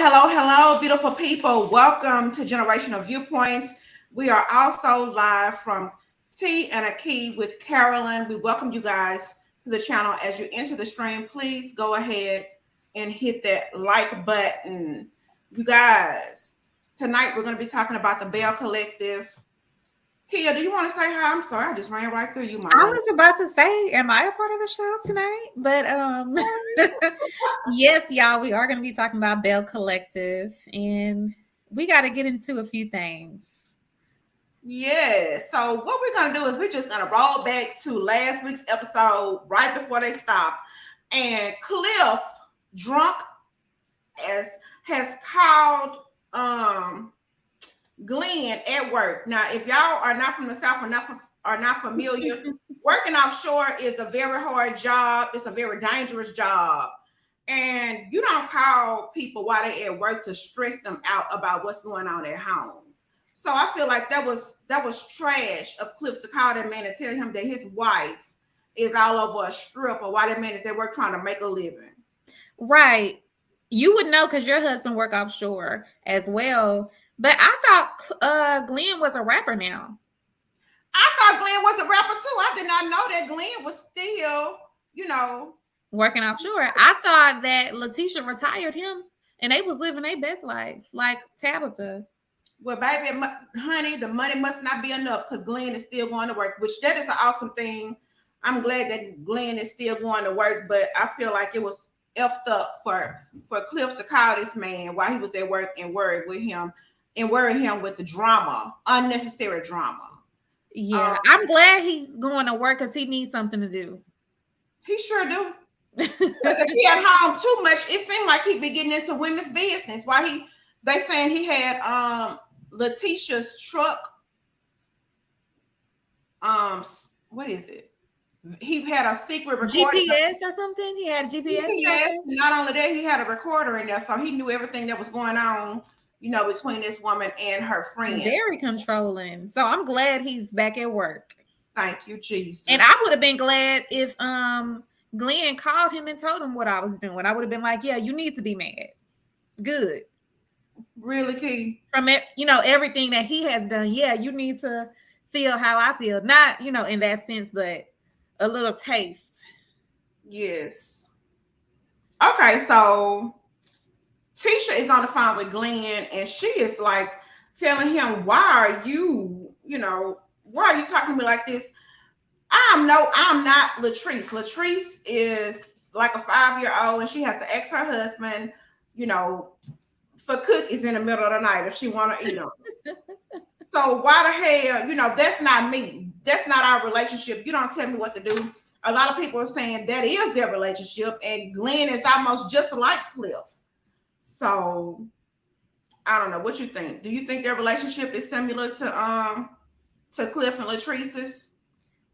Hello, beautiful people. Welcome to Generational Viewpoints. We are also live from Tea and a Key with Carolyn. We welcome you guys to the channel. As you enter the stream, please go ahead and hit that like button. You guys, tonight we're going to be talking about the Belle Collective. Kia, do you want to say hi? I'm sorry, I just ran right through you, my I lady. was about to say, am I a part of the show tonight? But yes, y'all, we are going to be talking about Belle Collective, and we got to get into a few things. Yeah, so what we're going to do is we're just going to roll back to last week's episode right before they stopped. And Cliff, drunk as has called Glen at work. Now, if y'all are not from the South or not familiar, working offshore is a very hard job. It's a very dangerous job. And you don't call people while they're at work to stress them out about what's going on at home. So I feel like that was trash of Cliff to call that man and tell him that his wife is all over a strip, or why that man is at work trying to make a living. Right. You would know because your husband work offshore as well. But I thought Glen was a rapper now. I thought Glen was a rapper too. I did not know that Glen was still, working offshore. I thought that Latisha retired him and they was living their best life, like Tabitha. Well, baby, honey, the money must not be enough because Glen is still going to work, which that is an awesome thing. I'm glad that Glen is still going to work, but I feel like it was effed up for Cliff to call this man while he was at work and worry him with the drama, unnecessary drama. Yeah, I'm glad he's going to work because he needs something to do. He sure do. If he at home too much, it seemed like he'd be getting into women's business. Why they saying he had Letitia's truck. What is it? He had a secret recorder. GPS or something. He had GPS. Not only that, he had a recorder in there, so he knew everything that was going on, between this woman and her friend. Very controlling. So I'm glad he's back at work. Thank you, Jesus. And I would have been glad if Glen called him and told him what I was doing. I would have been like, yeah, you need to be mad. Good. Really, Key? From it, everything that he has done. Yeah, you need to feel how I feel. Not, in that sense, but a little taste. Yes. Okay, so Tisha is on the phone with Glen, and she is like telling him, why are you talking to me like this? I'm not Latrice. Latrice is like a 5-year-old, and she has to ask her husband, for cookies in the middle of the night if she want to eat them. So why the hell, that's not me. That's not our relationship. You don't tell me what to do. A lot of people are saying that is their relationship, and Glen is almost just like Cliff. So I don't know. What you think? Do you think their relationship is similar to Cliff and Latrice's?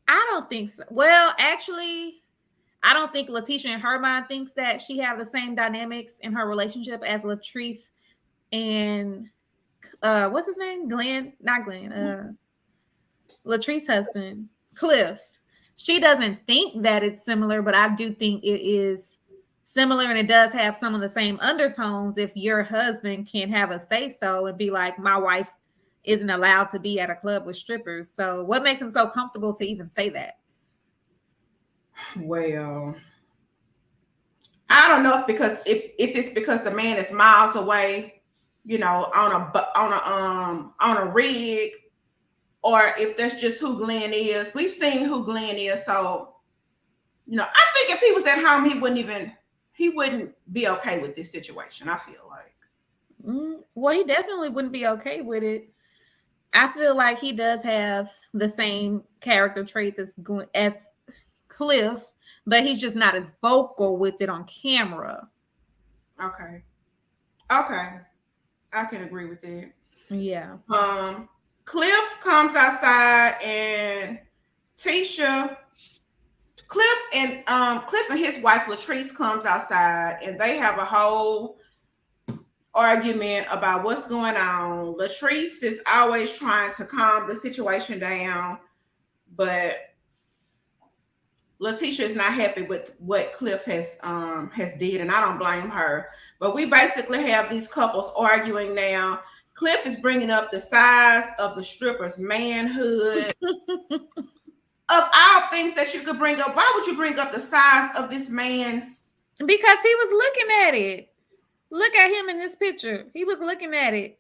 I don't think so. Well, actually, I don't think Latisha in her mind thinks that she have the same dynamics in her relationship as Latrice and what's his name? Glen, not Glen. Latrice's husband, Cliff. She doesn't think that it's similar, but I do think it is similar, and it does have some of the same undertones. If your husband can have a say so and be like, my wife isn't allowed to be at a club with strippers. So what makes him so comfortable to even say that? Well, I don't know if it's because the man is miles away, on a rig, or if that's just who Glen is. We've seen who Glen is, so I think if he was at home, he wouldn't be okay with this situation. I feel like. Well, he definitely wouldn't be okay with it. I feel like he does have the same character traits as Cliff, but he's just not as vocal with it on camera. Okay. I can agree with that. Yeah. Cliff comes outside, and Cliff and his wife Latrice comes outside, and they have a whole argument about what's going on. Latrice is always trying to calm the situation down, but Letitia is not happy with what Cliff has did, and I don't blame her. But we basically have these couples arguing now. Cliff is bringing up the size of the stripper's manhood. Of all things that you could bring up, why would you bring up the size of this man's? Because he was looking at it. Look at him in this picture. He was looking at it.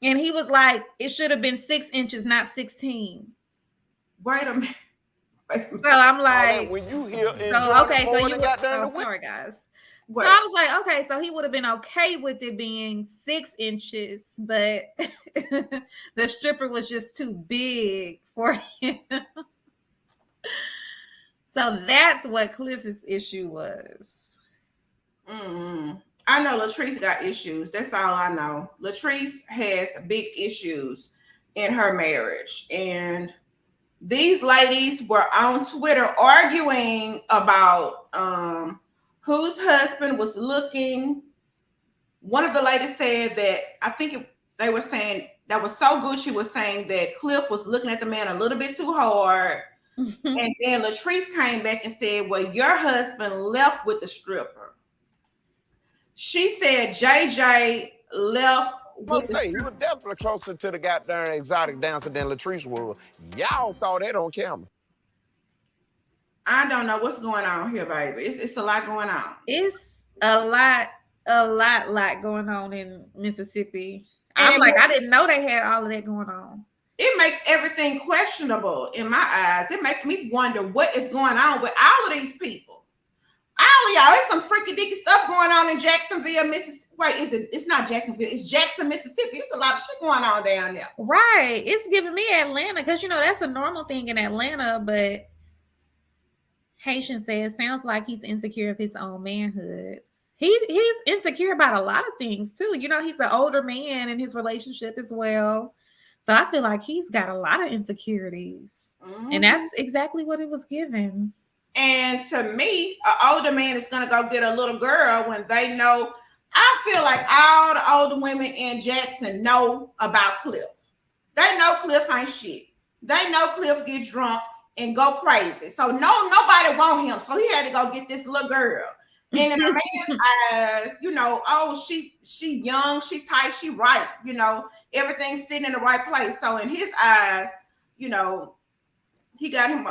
And he was like, it should have been 6 inches, not 16. Wait a minute. So I'm like, when you hear so you were, sorry guys. What? So I was like, okay, so he would have been okay with it being 6 inches, but the stripper was just too big for him. So that's what Cliff's issue was. I know Latrice got issues. That's all I know. Latrice has big issues in her marriage. And these ladies were on Twitter arguing about whose husband was looking. One of the ladies said that, I think they were saying, that was Sogucci was saying that Cliff was looking at the man a little bit too hard. And then Latrice came back and said, well, your husband left with the stripper. She said JJ left with the stripper. He was definitely closer to the goddamn exotic dancer than Latrice was. Y'all saw that on camera. I don't know what's going on here, baby. It's a lot going on. It's a lot going on in Mississippi. I'm like, I didn't know they had all of that going on. It makes everything questionable in my eyes. It makes me wonder what is going on with all of these people. All of y'all, there's some freaky dicky stuff going on in Jacksonville, Mississippi. Wait, it's not Jacksonville, it's Jackson, Mississippi. It's a lot of shit going on down there. Right. It's giving me Atlanta, because that's a normal thing in Atlanta, but Haitian says sounds like he's insecure of his own manhood. He's insecure about a lot of things too. He's an older man in his relationship as well. So I feel like he's got a lot of insecurities. And that's exactly what it was given. And to me, an older man is going to go get a little girl when they know. I feel like all the older women in Jackson know about Cliff. They know Cliff ain't shit. They know Cliff get drunk and go crazy. So nobody want him. So he had to go get this little girl. And in a man's eyes, oh, she young, she tight, she right, everything's sitting in the right place. So in his eyes, he got him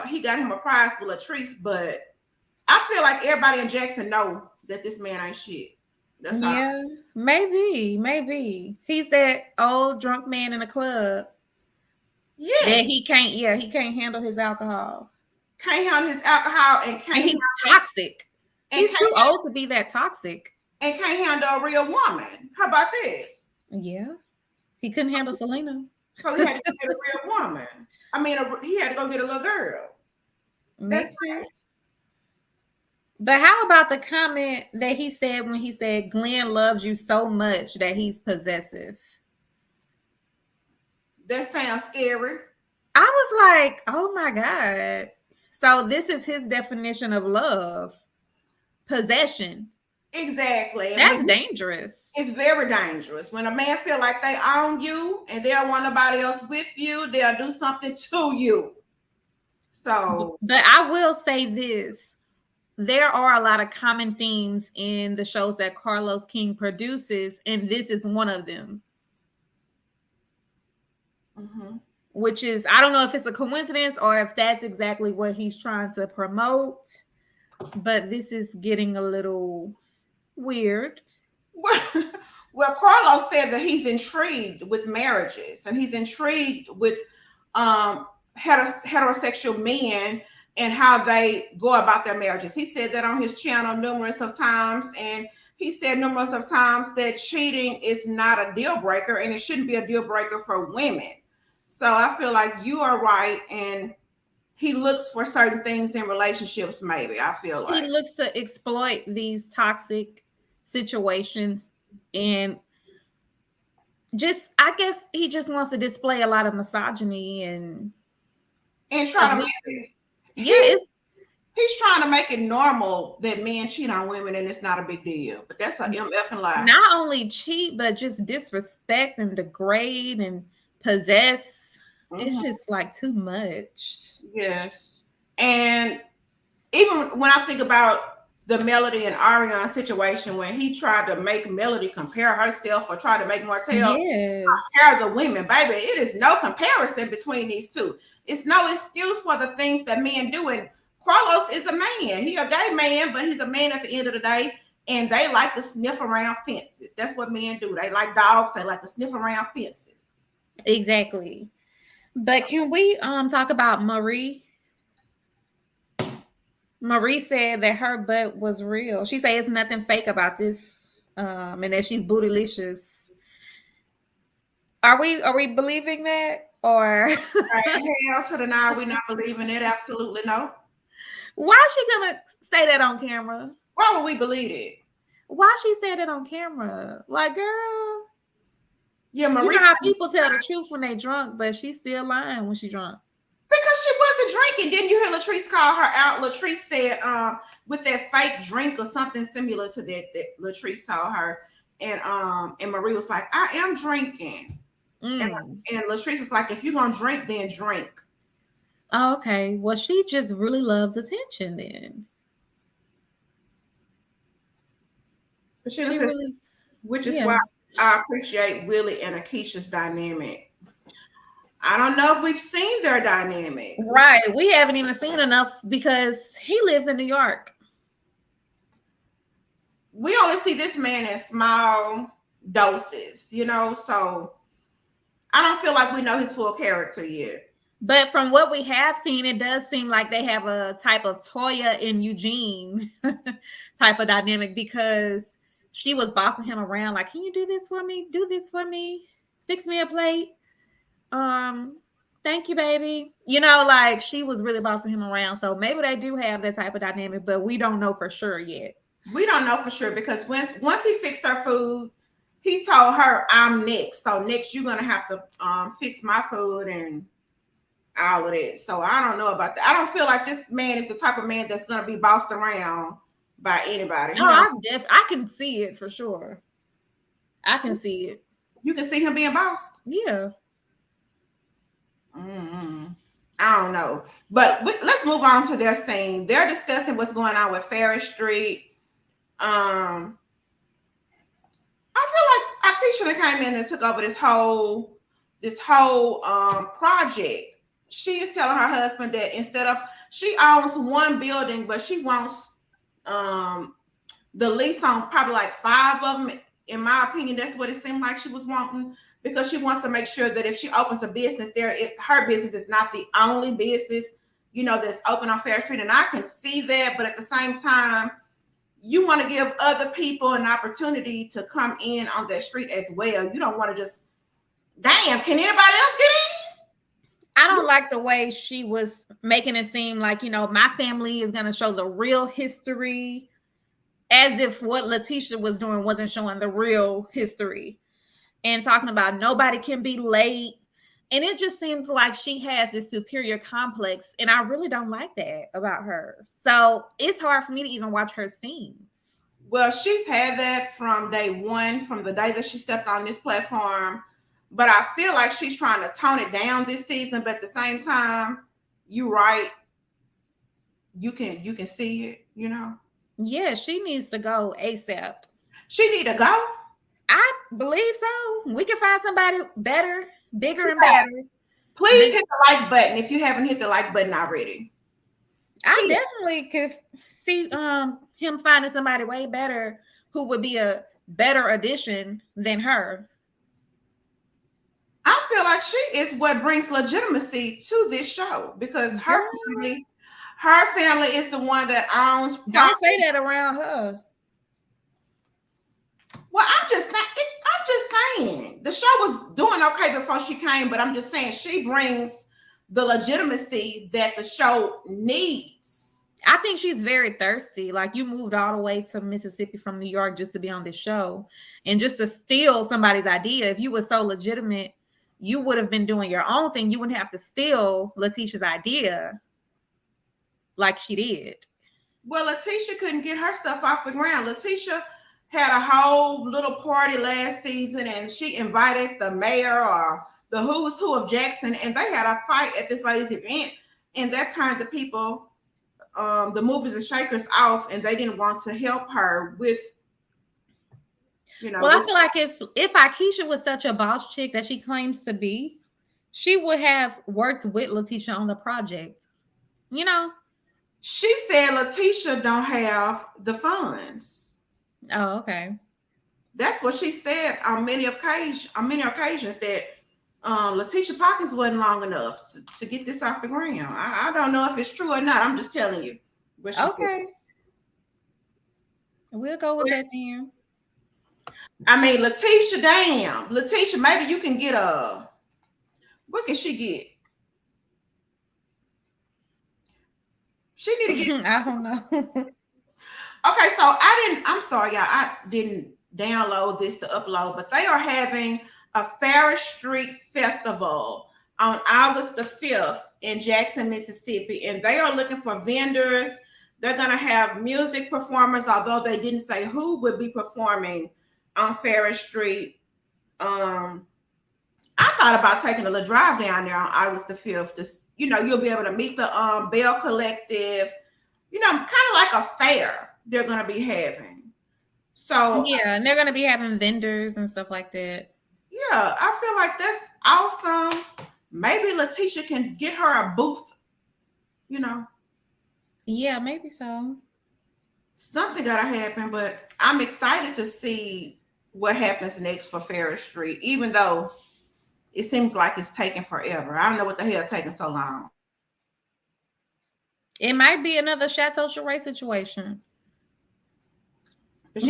a prize for Latrice, but I feel like everybody in Jackson know that this man ain't shit. That's all. Maybe. He's that old drunk man in the club. Yes. That he can't handle his alcohol. Can't handle his alcohol and he's toxic. He's too old to be that toxic. And can't handle a real woman. How about that? Yeah. He couldn't handle Selena. So he had to get a real woman. I mean, he had to go get a little girl. That's it. But how about the comment that he said when he said Glenn loves you so much that he's possessive? That sounds scary. I was like, oh my God. So this is his definition of love. Possession. Exactly. That's dangerous. It's very dangerous. When a man feel like they own you and they don't want nobody else with you, they'll do something to you. So, but I will say this. There are a lot of common themes in the shows that Carlos King produces, and this is one of them. Which is, I don't know if it's a coincidence or if that's exactly what he's trying to promote. But this is getting a little weird. Well, Carlos said that he's intrigued with marriages and he's intrigued with heterosexual men and how they go about their marriages. He said that on his channel numerous of times, and he said numerous of times that cheating is not a deal breaker and it shouldn't be a deal breaker for women. So I feel like you are right, and he looks for certain things in relationships, maybe. I feel like he looks to exploit these toxic situations, and I guess he just wants to display a lot of misogyny and try to make it. Yeah, he's trying to make it normal that men cheat on women and it's not a big deal. But that's a MF and lie. Not only cheat, but just disrespect and degrade and possess. It's just like too much. Yes. And even when I think about the Melody and Ariana situation, when he tried to make Melody compare herself or try to make Martell compare the women, baby, it is no comparison between these two. It's no excuse for the things that men do. And Carlos is a man. He a gay man, but he's a man at the end of the day. And they like to sniff around fences. That's what men do. They like dogs. They like to sniff around fences. Exactly. But can we talk about Marie? Marie said that her butt was real. She said it's nothing fake about this, and that she's bootylicious. Are we believing that, or Hell to the now, we not believing it? Absolutely no. why is she gonna say that on camera? Why would we believe it? Why she said it on camera? Like, girl, yeah, Marie. You know how people tell the truth when they drunk, but she's still lying when she drunk. Because she wasn't drinking. Didn't you hear Latrice call her out? Latrice said, with that fake drink or something similar to that Latrice told her. And Marie was like, I am drinking. And Latrice was like, if you're gonna drink, then drink. Oh, okay. Well, she just really loves attention then. But she really, which is why I appreciate Willie and Aikisha's dynamic. I don't know if we've seen their dynamic. Right. We haven't even seen enough because he lives in New York. We only see this man in small doses, you know, so I don't feel like we know his full character yet. But from what we have seen, it does seem like they have a type of Toya and Eugene type of dynamic, because she was bossing him around like, can you do this for me? Do this for me? Fix me a plate. Thank you, baby. You know, like she was really bossing him around. So maybe they do have that type of dynamic, but we don't know for sure yet. We don't know for sure because once he fixed her food, he told her, I'm next. So next you're gonna have to fix my food and all of that. So I don't know about that. I don't feel like this man is the type of man that's gonna be bossed around by anybody. No, I can see it for sure. I can see it. You can see him being bossed? Yeah. I don't know. But let's move on to their scene. They're discussing what's going on with Ferris Street. I feel like Aikisha came in and took over this whole project. She is telling her husband that instead of, she owns one building, but she wants the lease on probably like 5 of them. In my opinion, that's what it seemed like she was wanting, because she wants to make sure that if she opens a business there, her business is not the only business, you know, that's open on Fair Street. And I can see that, but at the same time, you want to give other people an opportunity to come in on that street as well. You don't want to just, damn, can anybody else get in? I don't like the way she was making it seem like, you know, my family is going to show the real history, as if what Lateshia was doing wasn't showing the real history, and talking about nobody can be late. And it just seems like she has this superior complex, and I really don't like that about her. So it's hard for me to even watch her scenes. Well, she's had that from day one, from the day that she stepped on this platform. But I feel like she's trying to tone it down this season. But at the same time, you're right. You can see it, you know. Yeah, she needs to go ASAP. She need to go? I believe so. We can find somebody better, bigger, and better. Please hit the like button if you haven't hit the like button already. I definitely could see him finding somebody way better who would be a better addition than her. I feel like she is what brings legitimacy to this show, because her family is the one that owns property. Don't say that around her. Well, I'm just saying the show was doing okay before she came, but I'm just saying she brings the legitimacy that the show needs. I think she's very thirsty. Like, you moved all the way to Mississippi from New York just to be on this show and just to steal somebody's idea. If you were so legitimate, you would have been doing your own thing. You wouldn't have to steal Letitia's idea like she did. Well, Latisha couldn't get her stuff off the ground. Latisha had a whole little party last season, and she invited the mayor or the who's who of Jackson, and they had a fight at this lady's event and that turned the people, the movers and shakers off, and they didn't want to help her with, Well, I feel like if Aikisha was such a boss chick that she claims to be, she would have worked with Letitia on the project. You know? She said Letitia don't have the funds. Oh, okay. That's what she said on many occasions. That Letitia pockets wasn't long enough to get this off the ground. I don't know if it's true or not. I'm just telling you what she said. We'll go with that then. I mean, Letitia, damn. Letitia, maybe you can get what can she get? She need to get I don't know. Okay, so I'm sorry, y'all. I didn't download this to upload, but they are having a Ferris Street Festival on August the 5th in Jackson, Mississippi, and they are looking for vendors. They're going to have music performers, although they didn't say who would be performing on Ferris Street. I thought about taking a little drive down there on August the 5th. You'll be able to meet the Belle Collective, kind of like a fair they're going to be having. So yeah, and they're going to be having vendors and stuff like that. Yeah, I feel like that's awesome. Maybe Letitia can get her a booth, Yeah, maybe so. Something got to happen, but I'm excited to see what happens next for Ferris Street, even though it seems like it's taking forever. I don't know what the hell taking so long. It might be another Chateau Charest situation. But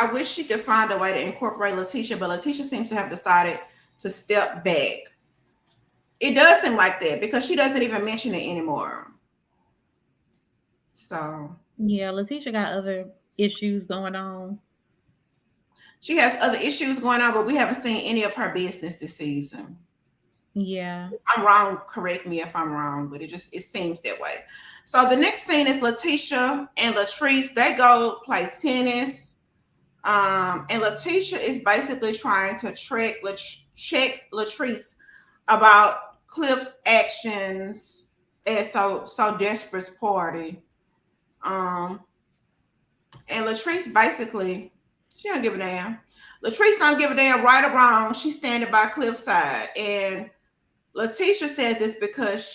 I wish she could find a way to incorporate Letitia, but Letitia seems to have decided to step back. It does seem like that because she doesn't even mention it anymore. So yeah, Letitia got other issues going on. She has other issues going on, but we haven't seen any of her business this season. Yeah. I'm wrong. Correct me if I'm wrong, but it seems that way. So the next scene is Letitia and Latrice. They go play tennis. And Letitia is basically trying to check Latrice about Cliff's actions at So Desperate's party. And Latrice basically, she don't give a damn. Latrice don't give a damn right or wrong. She's standing by Cliff's side. And Letitia says it's because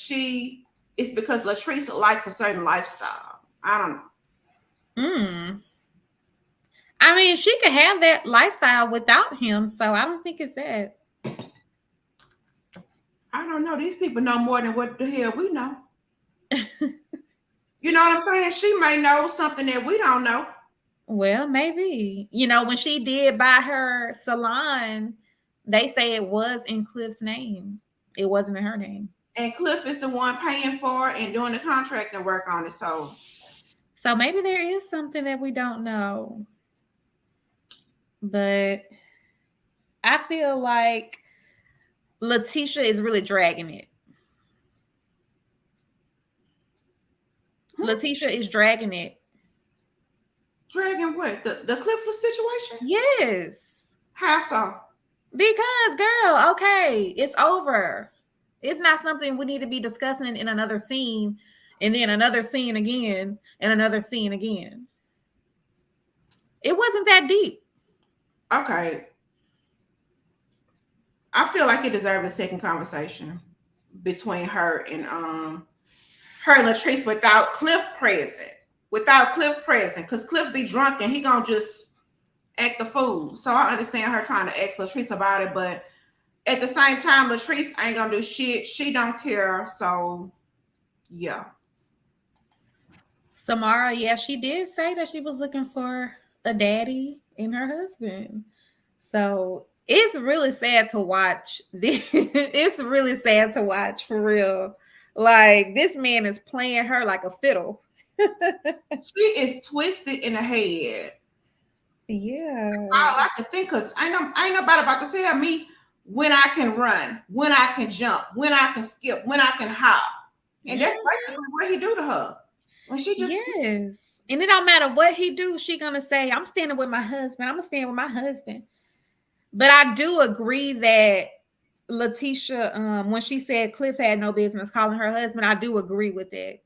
Latrice likes a certain lifestyle. I don't know. I mean, she could have that lifestyle without him, so I don't think it's that. I don't know. These people know more than what the hell we know. You know what I'm saying? She may know something that we don't know. Well, maybe. When she did buy her salon, they say it was in Cliff's name. It wasn't in her name. And Cliff is the one paying for it and doing the contract and work on it. So maybe there is something that we don't know. But I feel like Letitia is really dragging it. Letitia is dragging it. Dragging what? The Cliffless situation? Yes. How so? Because, girl, okay, it's over. It's not something we need to be discussing in another scene, and then another scene again, and another scene again. It wasn't that deep. Okay. I feel like it deserved a second conversation between her and Latrice without Cliff present. Because Cliff be drunk and he gonna just act the fool. So I understand her trying to ask Latrice about it, but at the same time, Latrice ain't gonna do shit. She don't care. So yeah. Samara, yeah, she did say that she was looking for a daddy in her husband. So it's really sad to watch. It's really sad to watch, for real. Like, this man is playing her like a fiddle. She is twisted in the head. Yeah. All I can think, because ain't nobody about to tell me when I can run, when I can jump, when I can skip, when I can hop. And that's basically what he do to her. When she just yes. And it don't matter what he do, she gonna say, I'm standing with my husband. I'm gonna stand with my husband. But I do agree that Letitia, when she said Cliff had no business calling her husband, I do agree with that.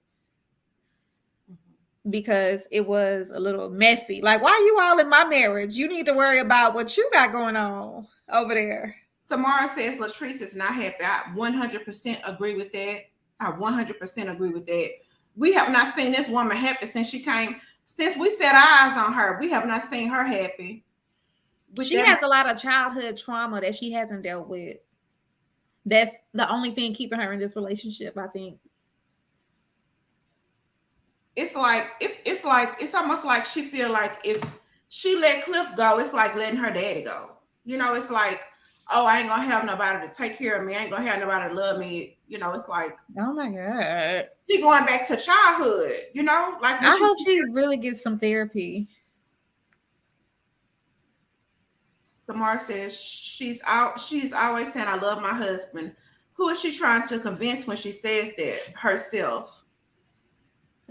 Because it was a little messy. Like, why are you all in my marriage? You need to worry about what you got going on over there. Samara says Latrice is not happy. I 100% agree with that. I 100% agree with that. We have not seen this woman happy since she came. Since we set eyes on her, we have not seen her happy. She has a lot of childhood trauma that she hasn't dealt with. That's the only thing keeping her in this relationship, I think. It's almost like she feel like if she let Cliff go, it's like letting her daddy go. You know, it's like, oh, I ain't gonna have nobody to take care of me. I ain't gonna have nobody to love me. You know, it's like, oh my God, she going back to childhood. You know, like I hope she really gets some therapy. Samara says she's always saying, I love my husband. Who is she trying to convince when she says that? Herself.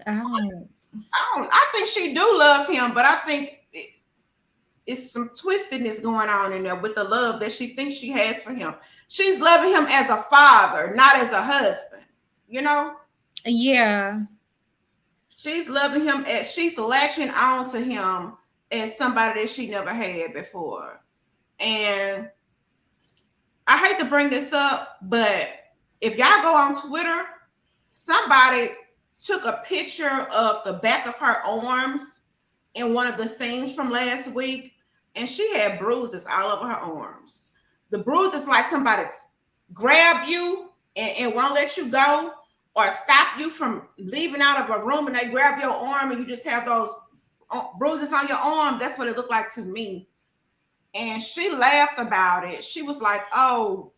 I think she do love him, but I think it's some twistedness going on in there with the love that she thinks she has for him. She's loving him as a father, not as a husband. You know? Yeah. She's loving him as she's latching on to him as somebody that she never had before. And I hate to bring this up, but if y'all go on Twitter, somebody took a picture of the back of her arms in one of the scenes from last week, and she had bruises all over her arms. The bruises like somebody grab you and won't let you go, or stop you from leaving out of a room and they grab your arm and you just have those bruises on your arm. That's what it looked like to me. And she laughed about it. She was like, oh,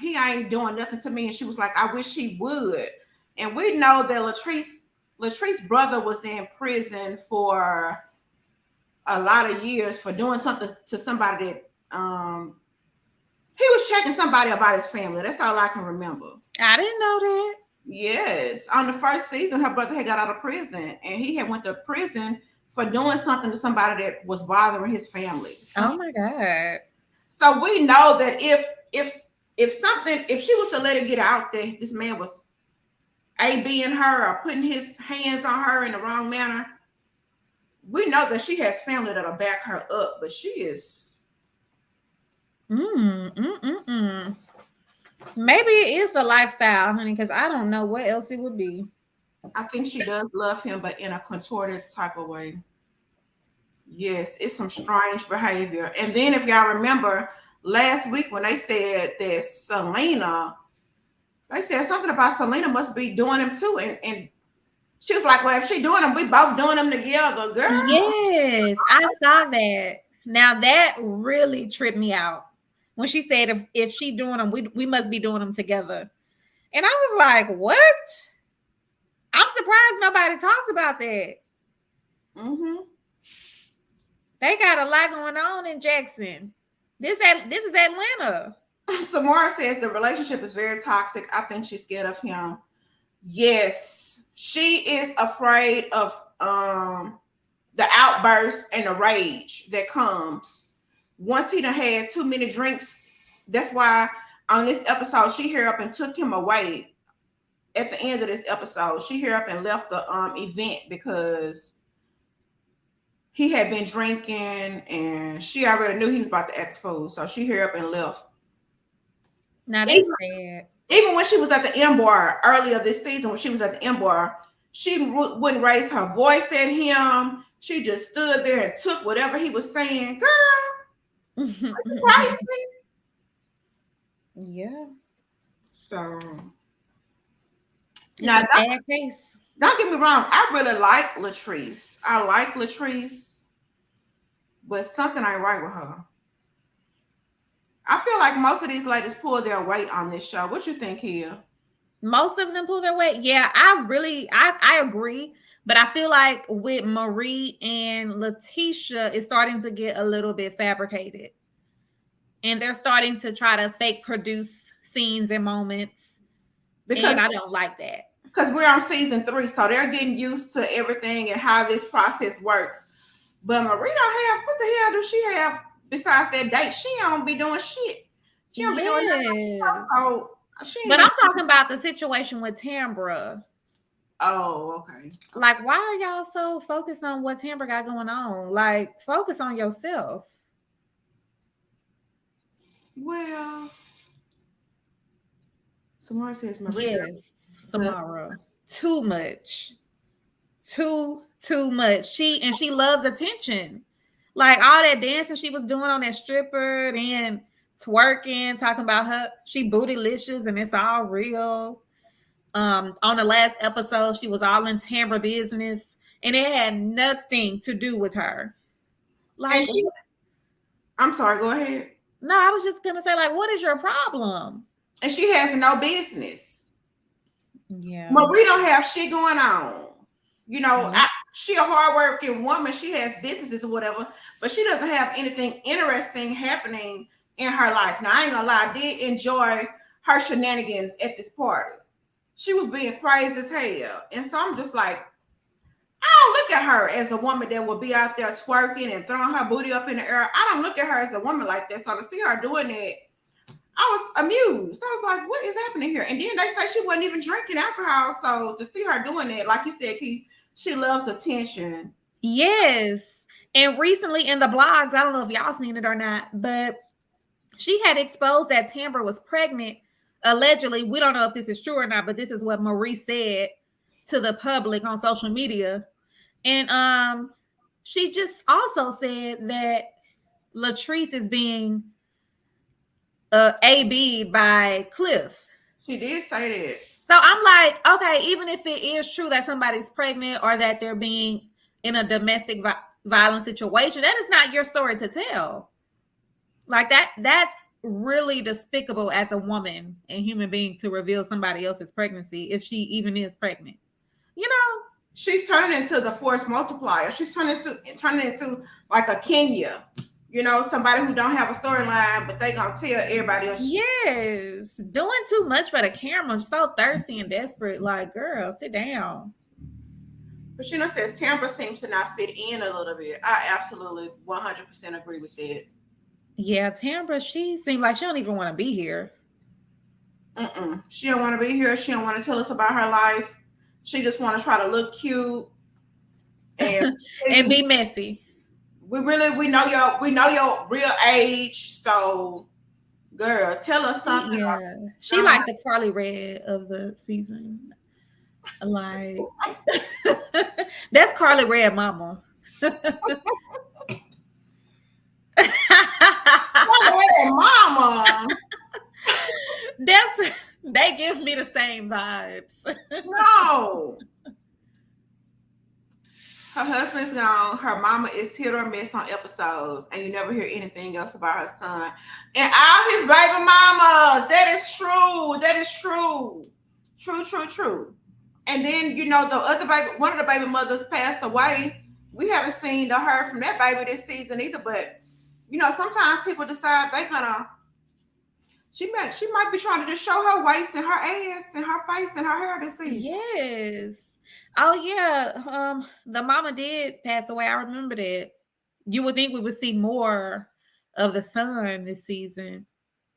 he ain't doing nothing to me. And she was like, I wish he would. And we know that Latrice's brother was in prison for a lot of years for doing something to somebody that he was checking somebody about his family. That's all I can remember. I didn't know that. Yes. On the first season, her brother had got out of prison and he had went to prison for doing something to somebody that was bothering his family. Oh my God. So we know that if she was to let it get out that this man was ABing her or putting his hands on her in the wrong manner, we know that she has family that'll back her up, but she is maybe it is a lifestyle, honey, because I don't know what else it would be. I think she does love him, but in a contorted type of way. Yes, it's some strange behavior. And then if y'all remember last week when they said that Selena, they said something about Selena must be doing them too. And she was like, well, if she doing them, we both doing them together, girl. Yes, I saw that. Now that really tripped me out. When she said if she doing them, we must be doing them together. And I was like, what? I'm surprised nobody talks about that. Mm-hmm. They got a lot going on in Jackson. This is Atlanta. Samara says the relationship is very toxic. I think she's scared of him. Yes, she is afraid of the outburst and the rage that comes once he done had too many drinks. That's why on this episode she hurried up and took him away. At the end of this episode, she hurried up and left the event because he had been drinking and she already knew he was about to act a fool. So she hurried up and left. Now that's sad. Even when she was at the M bar earlier this season, when she was at the M bar, she wouldn't raise her voice at him. She just stood there and took whatever he was saying. Girl, are you crazy? Yeah. So it's now, a sad case. Don't get me wrong. I really like Latrice. I like Latrice, but something ain't right with her. I feel like most of these ladies pull their weight on this show. What you think, here? Most of them pull their weight. Yeah, I agree. But I feel like with Marie and Letitia, it's starting to get a little bit fabricated. And they're starting to try to fake produce scenes and moments. Because I don't like that. Because we're on season 3, so they're getting used to everything and how this process works. But Marie don't have, what the hell do she have besides that date? She don't be doing shit. She don't be doing nothing. Yes. So she ain't But I'm been. talking about the situation with Tambra. Oh, okay. Like, why are y'all so focused on what Tambra got going on? Like, focus on yourself. Well, Samara says Maria. Yes, Samara. Too much. Too much. She loves attention. Like all that dancing she was doing on that stripper, and twerking, talking about her, she bootylicious and it's all real. On the last episode, she was all in Tambra business, and it had nothing to do with her. And Like, she, I'm sorry, go ahead. no, I was just gonna say, like, what is your problem? And she has no business. Yeah. Marie don't have shit going on. You know, Mhm. she a hardworking woman. She has businesses or whatever, but she doesn't have anything interesting happening in her life. Now, I ain't gonna lie, I did enjoy her shenanigans at this party. She was being crazy as hell. And so I'm just like, I don't look at her as a woman that will be out there twerking and throwing her booty up in the air. I don't look at her as a woman like that. So to see her doing it, I was amused. I was like, what is happening here? And then they say she wasn't even drinking alcohol. So to see her doing it, like you said, she loves attention. Yes. And recently in the blogs, I don't know if y'all seen it or not, but she had exposed that Tambra was pregnant. Allegedly, we don't know if this is true or not, but this is what Marie said to the public on social media. And she just also said that Latrice is being AB'd by Cliff. She did say that. So I'm like, okay, even if it is true that somebody's pregnant or that they're being in a domestic violence situation, that is not your story to tell. Like that's really despicable as a woman and human being to reveal somebody else's pregnancy if she even is pregnant. You know? She's turning into the force multiplier. She's turning into like a Kenya. You know, somebody who don't have a storyline, but they gonna tell everybody else. Yes. Doing too much for the camera. So thirsty and desperate. Like, girl, sit down. But you know, says Tambra seems to not fit in a little bit. I absolutely 100% agree with that. Yeah, Tambra, she seemed like she don't even want to be here. She don't want to be here. She don't want to tell us about her life. She just want to try to look cute and And be messy. we know your real age. So, girl, tell us something. Yeah. She like the Carly Red of the season. Like that's Carly Red mama. Mama. They give me the same vibes. No. Her husband's gone. Her mama is hit or miss on episodes, and you never hear anything else about her son and all his baby mamas. That is true. That is true. True. And then you know the other baby, one of the baby mothers passed away. We haven't seen or heard from that baby this season either. But you know, sometimes people decide they're gonna. She might be trying to just show her waist and her ass and her face and her hair this season. Yes. Oh yeah. The mama did pass away. I remember that. You would think we would see more of the son this season,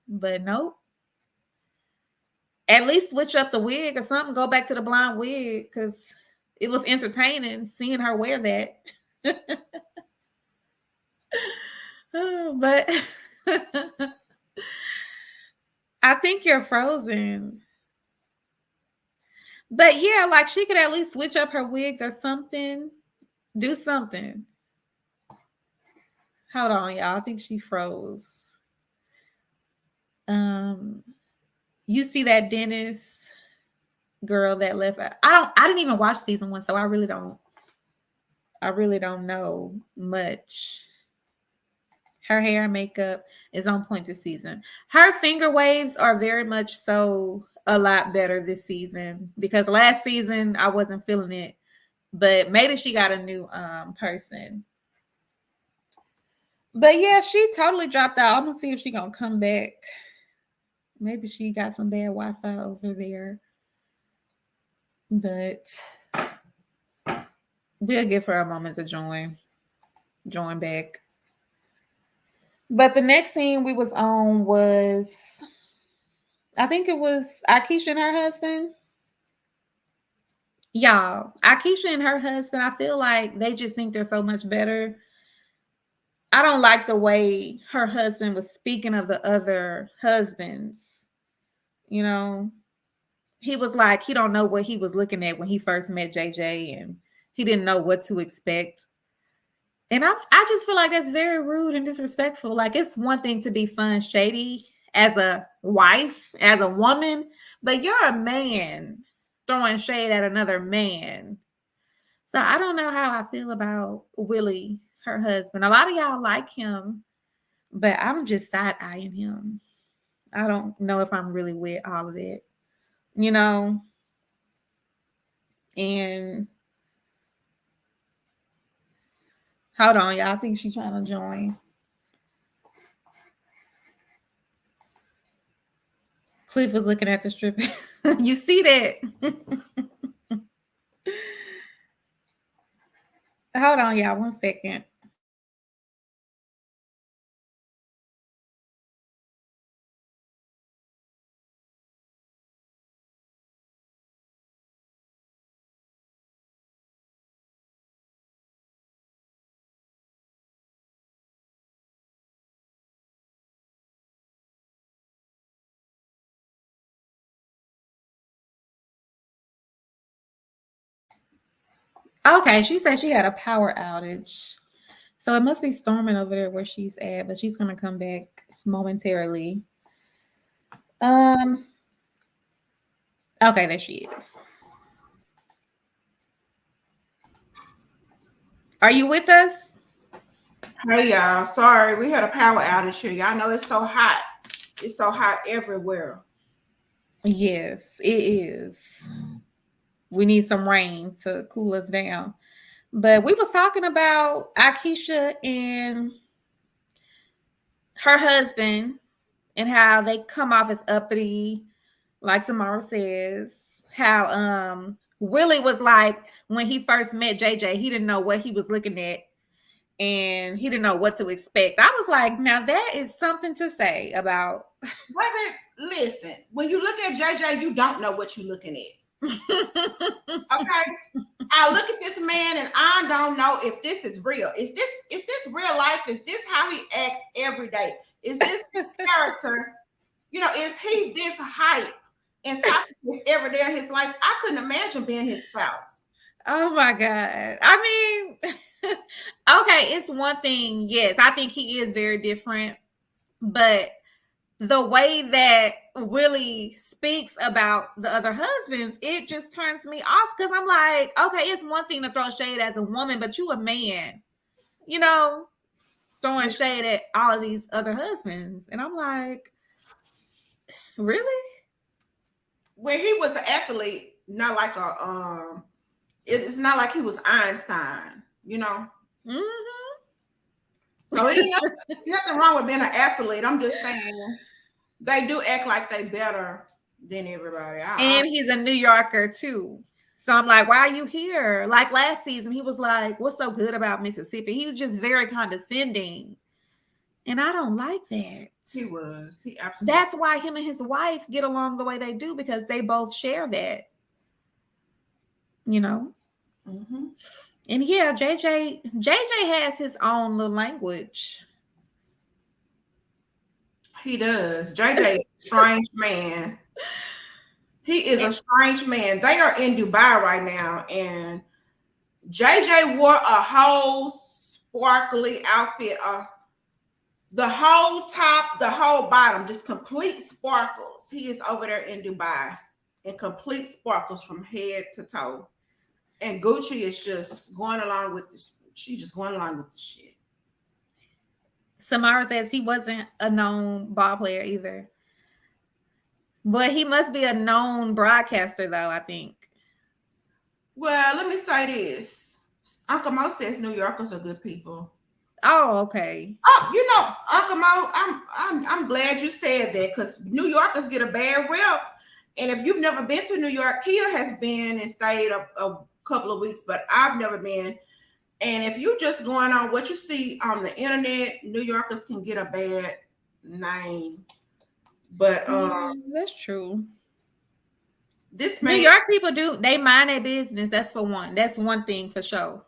but nope. At least switch up the wig or something. Go back to the blonde wig because it was entertaining seeing her wear that. But I think you're frozen. But yeah, like she could at least switch up her wigs or something. Do something. Hold on, y'all. I think she froze. You see that Dennis girl that left. I didn't even watch season 1, so I really don't know much. Her hair and makeup is on point this season. Her finger waves are very much so a lot better this season because last season I wasn't feeling it, but maybe she got a new person. But yeah, she totally dropped out. I'm gonna see if she gonna come back. Maybe she got some bad Wi-Fi over there, but we'll give her a moment to join back. But the next scene we was on was, I think it was Aikisha and her husband. Y'all, Aikisha and her husband, I feel like they just think they're so much better. I don't like the way her husband was speaking of the other husbands. You know, he was like, he don't know what he was looking at when he first met JJ, and he didn't know what to expect. And I just feel like that's very rude and disrespectful. Like, it's one thing to be fun, shady as a wife, as a woman, but you're a man throwing shade at another man. So I don't know how I feel about Willie, her husband. A lot of y'all like him, but I'm just side eyeing him. I don't know if I'm really with all of it, you know? And hold on, y'all. I think she's trying to join. Cliff was looking at the strip. You see that? Hold on, y'all. 1 second. Okay, she said she had a power outage. So it must be storming over there where she's at, but she's gonna come back momentarily. Um, okay, there she is. Are you with us? Hey y'all, sorry, we had a power outage here. Y'all know it's so hot. It's so hot everywhere. Yes, it is. We need some rain to cool us down. But we was talking about Aikisha and her husband and how they come off as uppity, like Samara says. How Willie was like when he first met JJ, he didn't know what he was looking at and he didn't know what to expect. I was like, now that is something to say about. Baby, listen, when you look at JJ, you don't know what you're looking at. Okay. I look at this man and I don't know if this is real. Is this real life? Is this how he acts every day? Is this his character? You know, is he this hype and talking every day of his life? I couldn't imagine being his spouse. Oh my God. I mean, okay, it's one thing. Yes, I think he is very different, but the way that Willie speaks about the other husbands, it just turns me off because I'm like, okay, it's one thing to throw shade as a woman, but you a man, you know, throwing shade at all of these other husbands. And I'm like, really? When he was an athlete, not like a it's not like he was Einstein, you know. Mm-hmm. So it ain't nothing wrong with being an athlete. I'm just saying they do act like they better than everybody. And he's a New Yorker too. So I'm like, why are you here? Like last season, he was like, what's so good about Mississippi? He was just very condescending. And I don't like that. He was. He absolutely. That's why him and his wife get along the way they do, because they both share that. You know? Mm-hmm. And yeah, JJ has his own little language. He does. JJ is a strange man. He is a strange man. They are in Dubai right now, and JJ wore a whole sparkly outfit. The whole top, the whole bottom, just complete sparkles. He is over there in Dubai in complete sparkles from head to toe. And Gucci is just going along with this. She's just going along with the shit. Samara says he wasn't a known ball player either. But he must be a known broadcaster, though, I think. Well, let me say this. Uncle Mo says New Yorkers are good people. Oh, okay. Oh, you know, Uncle Mo, I'm glad you said that, because New Yorkers get a bad rep. And if you've never been to New York, Kia has been and stayed a couple of weeks, but I've never been. And if you just going on what you see on the internet, New Yorkers can get a bad name. But that's true. This New man, York people they mind their business. That's for one. That's one thing for sure.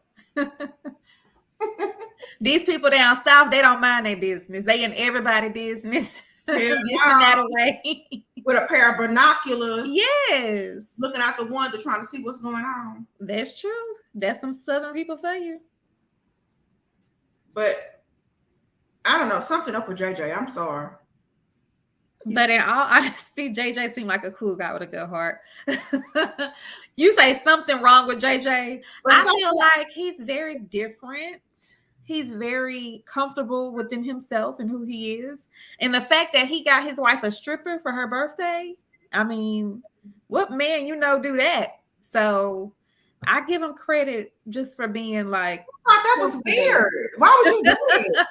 These people down south, they don't mind their business. They in everybody's business. This and that away. With a pair of binoculars. Yes. Looking out the window trying to see what's going on. That's true. That's some Southern people for you. But I don't know, something up with JJ. I'm sorry. But in all honesty, JJ seemed like a cool guy with a good heart. You say something wrong with JJ. I feel like he's very different. He's very comfortable within himself and who he is. And the fact that he got his wife a stripper for her birthday, I mean, what man, do that? So I give him credit just for being like, I thought that was weird. Why would you do it?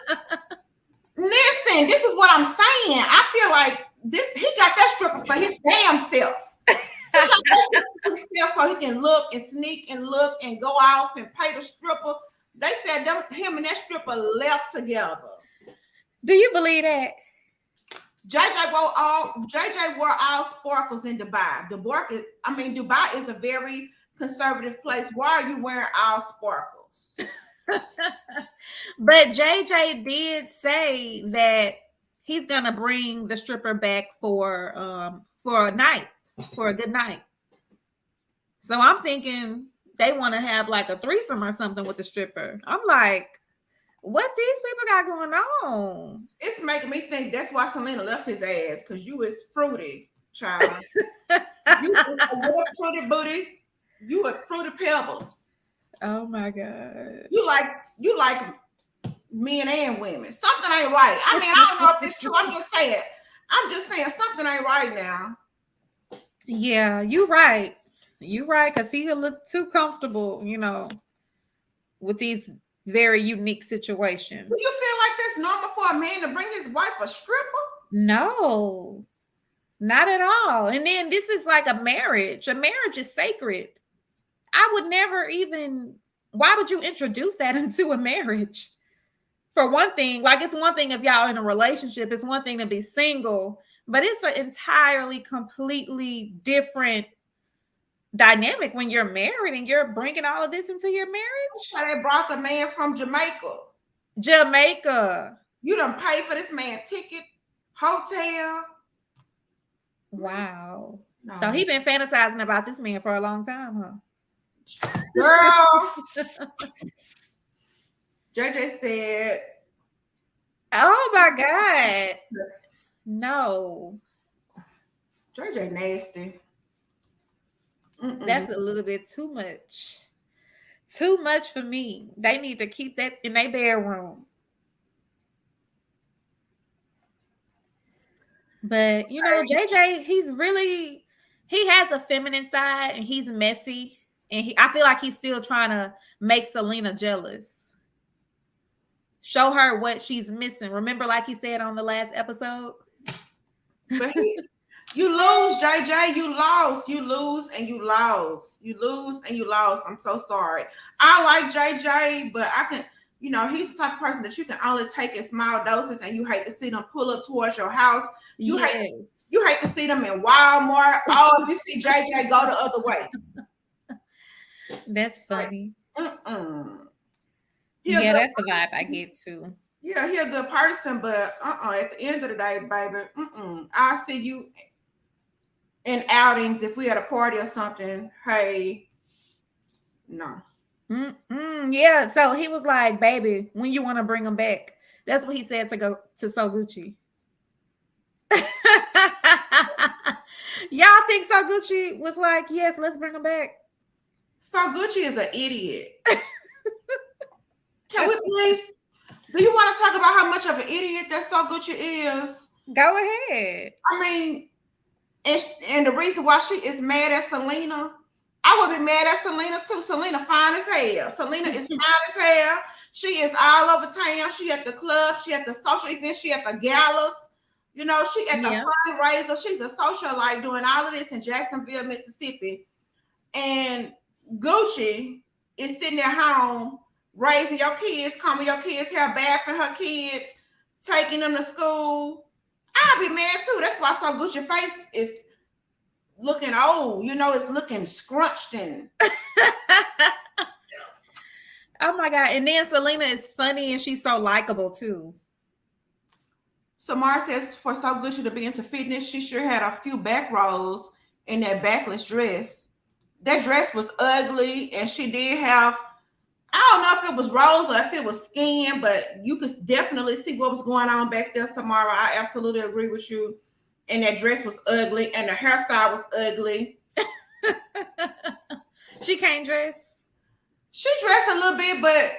Listen, this is what I'm saying. I feel like he got that stripper for his damn self. He got that stripper for himself so he can look and sneak and look and go off and pay the stripper. They said him and that stripper left together. Do you believe that? JJ wore all sparkles in Dubai. Dubai is a very conservative place. Why are you wearing all sparkles? But JJ did say that he's gonna bring the stripper back for a night, for a good night. So I'm thinking they want to have like a threesome or something with the stripper. I'm like, what these people got going on? It's making me think that's why Selena left his ass, because you is fruity, child. You a fruity booty. You a fruity pebbles. Oh my God. You like men and women. Something ain't right. I mean, I don't know if it's true. I'm just saying something ain't right now. Yeah, you're right. You're right, because he look too comfortable, with these very unique situations. Do you feel like that's normal for a man to bring his wife a stripper? No, not at all. And then this is like a marriage. A marriage is sacred. I would never even, why would you introduce that into a marriage? For one thing, like it's one thing if y'all in a relationship, it's one thing to be single, but it's an entirely, completely different dynamic when you're married and you're bringing all of this into your marriage. So they brought the man from Jamaica. You done pay for this man ticket, hotel. Wow. No. So he been fantasizing about this man for a long time, huh? Girl. JJ said, oh my God. No. JJ nasty. That's a little bit too much. Too much for me. They need to keep that in their bedroom. But JJ, he has a feminine side and he's messy. And I feel like he's still trying to make Selena jealous. Show her what she's missing. Remember, like he said on the last episode? But you lose, JJ. You lost. You lose and you lost. You lose and you lost. I'm so sorry. I like JJ, but I can, he's the type of person that you can only take in small doses, and you hate to see them pull up towards your house. You hate to see them in Walmart. Oh, if you see JJ, go the other way. That's funny. Like, yeah, that's the vibe I get too. Yeah, he's a good person, but at the end of the day, baby, I'll see you in outings if we at a party or something. Hey, no. Yeah, so he was like, baby, when you want to bring him back? That's what he said to go to Sogucci. Y'all think Sogucci was like, yes, let's bring him back? Sogucci is an idiot. Can we please? Do you want to talk about how much of an idiot that Sogucci is? Go ahead. I mean, and the reason why she is mad at Selena, I would be mad at Selena too. Selena fine as hell. Selena is fine as hell. She is all over town. She at the club. She at the social events. She at the galas. She at the fundraiser. She's a socialite doing all of this in Jacksonville, Mississippi. And Gucci is sitting at home raising your kids, combing your kids' hair, bathing her kids, taking them to school. I'll be mad too. That's why Sogucci face is looking old. You know, it's looking scrunched and. Oh my God. And then Selena is funny and she's so likable too. Samar says for Sogucci to be into fitness, she sure had a few back rolls in that backless dress. That dress was ugly, and she did have, I don't know if it was rolls or if it was skin, but you could definitely see what was going on back there, Samara. I absolutely agree with you. And that dress was ugly, and the hairstyle was ugly. She can't dress. She dressed a little bit, but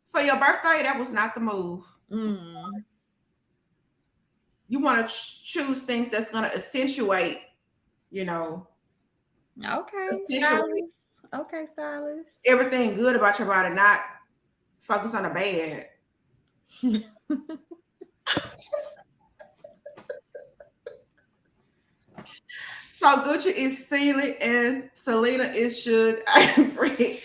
for your birthday, that was not the move. You want to choose things that's going to accentuate, you know. Okay, stylist. Okay, stylist. Everything good about your body, not focus on the bad. Sogucci is Celie and Selena is Suge Avery.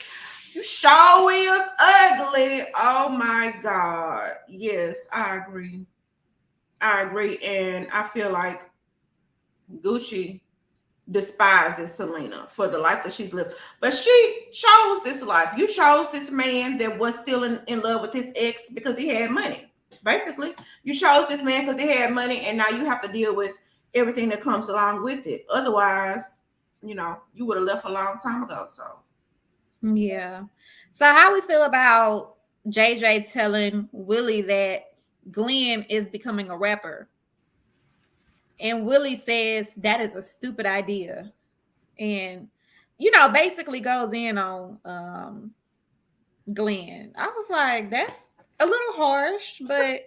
You sure is ugly. Oh my God. Yes, I agree. And I feel like Gucci despises Selena for the life that she's lived. But she chose this life. You chose this man that was still in love with his ex because he had money. Basically, you chose this man because he had money, and now you have to deal with everything that comes along with it. Otherwise, you know, you would have left a long time ago. So, yeah. So, how we feel about JJ telling Willie that Glenn is becoming a rapper? And Willie says that is a stupid idea. And, you know, basically goes in on Glenn. I was like, that's a little harsh, but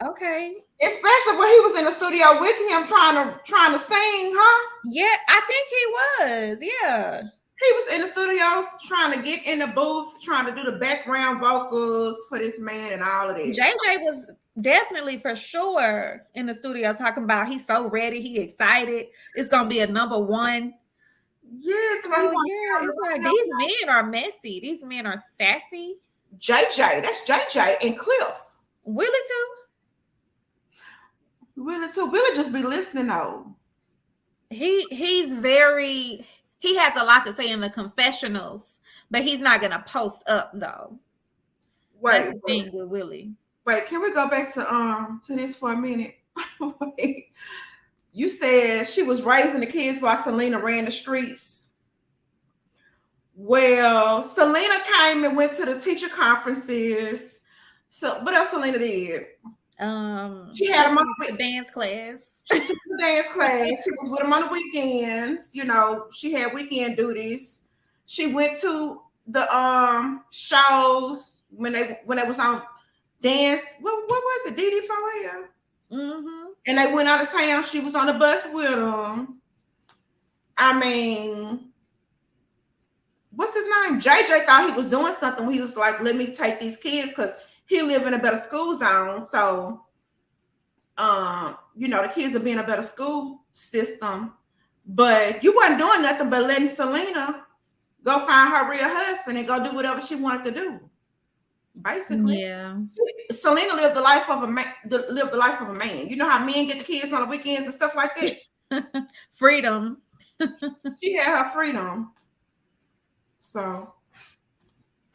okay. especially when he was in the studio with him trying to sing, huh? Yeah, I think he was. Yeah. He was in the studios trying to get in the booth, trying to do the background vocals for this man and all of this. JJ was definitely for sure in the studio talking about he's so ready, he excited. It's gonna be a number one. Yes, So yeah, it's like these men are messy. These men are sassy. JJ, that's JJ and Cliff. Willie too. Willie just be listening though. He has a lot to say in the confessionals, but he's not gonna post up though. That's the thing with Willie. Wait, can we go back to this for a minute? Wait. You said she was raising the kids while Selena ran the streets. Well, Selena came and went to the teacher conferences. So what else Selena did? She had them on the dance class. She took the dance class. She was with them on the weekends. You know, she had weekend duties. She went to the shows when they was on dance. What was it? DD4L. Mm-hmm. And they went out of town. She was on the bus with them. I mean, what's his name? JJ thought he was doing something when he was like, let me take these kids because he live in a better school zone. So, you know, the kids will be in a better school system. But you wasn't doing nothing but letting Selena go find her real husband and go do whatever she wanted to do. Basically, yeah. Selena lived the life of a man. Lived the life of a man. You know how men get the kids on the weekends and stuff like that. Freedom. She had her freedom. So,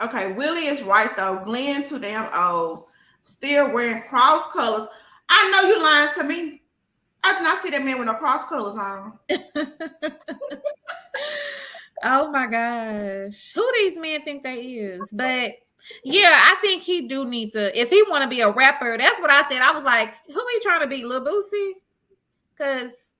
okay, Willie is right though. Glenn too damn old, still wearing cross colors. I know you lying to me. I did not see that man with no cross colors on. Oh my gosh, who these men think they is? But yeah, I think he do need to. If he want to be a rapper, that's what I said. I was like, who he trying to be, Lil Boosie? Because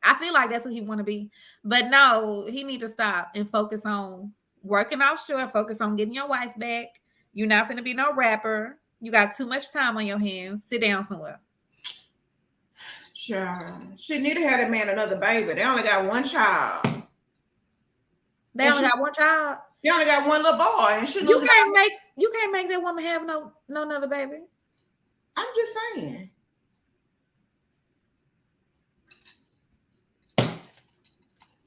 I feel like that's what he want to be. But no, he need to stop and focus on working offshore. Focus on getting your wife back. You're not going to be no rapper. You got too much time on your hands. Sit down somewhere. Sure. She need to have that man another baby. They only got one child. They only got one child. They only got one little boy, and you can't make that woman have no another baby. I'm just saying.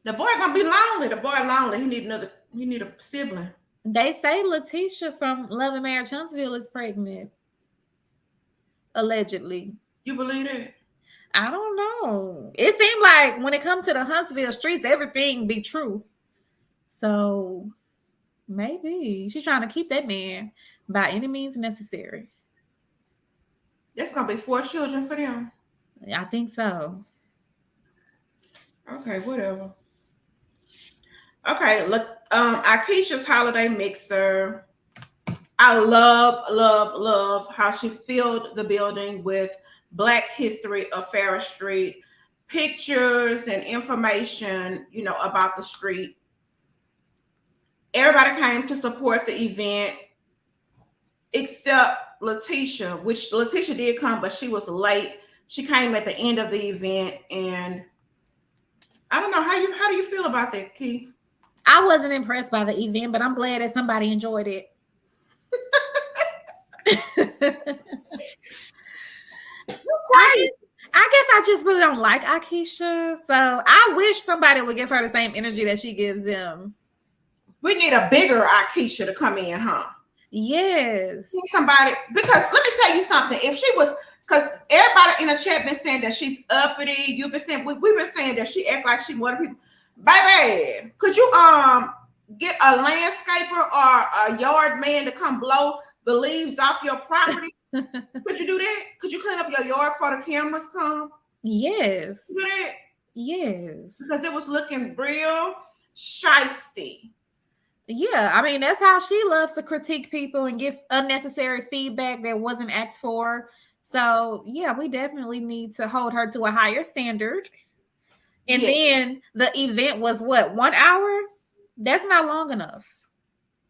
The boy gonna be lonely. The boy lonely. He need a sibling. They say Letitia from Love and Marriage Huntsville is pregnant. Allegedly. You believe it? I don't know. It seemed like when it comes to the Huntsville streets, everything be true. So maybe she's trying to keep that man by any means necessary. That's gonna be 4 children for them. I think so. Okay, whatever. Okay, look, Aikisha's holiday mixer. I love how she filled the building with Black history of Farris Street, pictures and information, about the street. Everybody came to support the event except Letitia, which Letitia did come, but she was late. She came at the end of the event, and I don't know how do you feel about that, Key? I wasn't impressed by the event, but I'm glad that somebody enjoyed it. I guess I just really don't like Aikisha, so I wish somebody would give her the same energy that she gives them. We need a bigger Aikisha to come in, huh? Yes. Somebody, because let me tell you something. If she was, because everybody in the chat been saying that she's uppity. You've been saying we've been saying that she act like she one of people. Baby, could you get a landscaper or a yard man to come blow the leaves off your property? Could you do that? Could you clean up your yard before the cameras come? Yes. Do that? Yes. Because it was looking real shisty. Yeah, I mean, that's how she loves to critique people and give unnecessary feedback that wasn't asked for. So, yeah, we definitely need to hold her to a higher standard. And then the event was what, 1 hour? That's not long enough.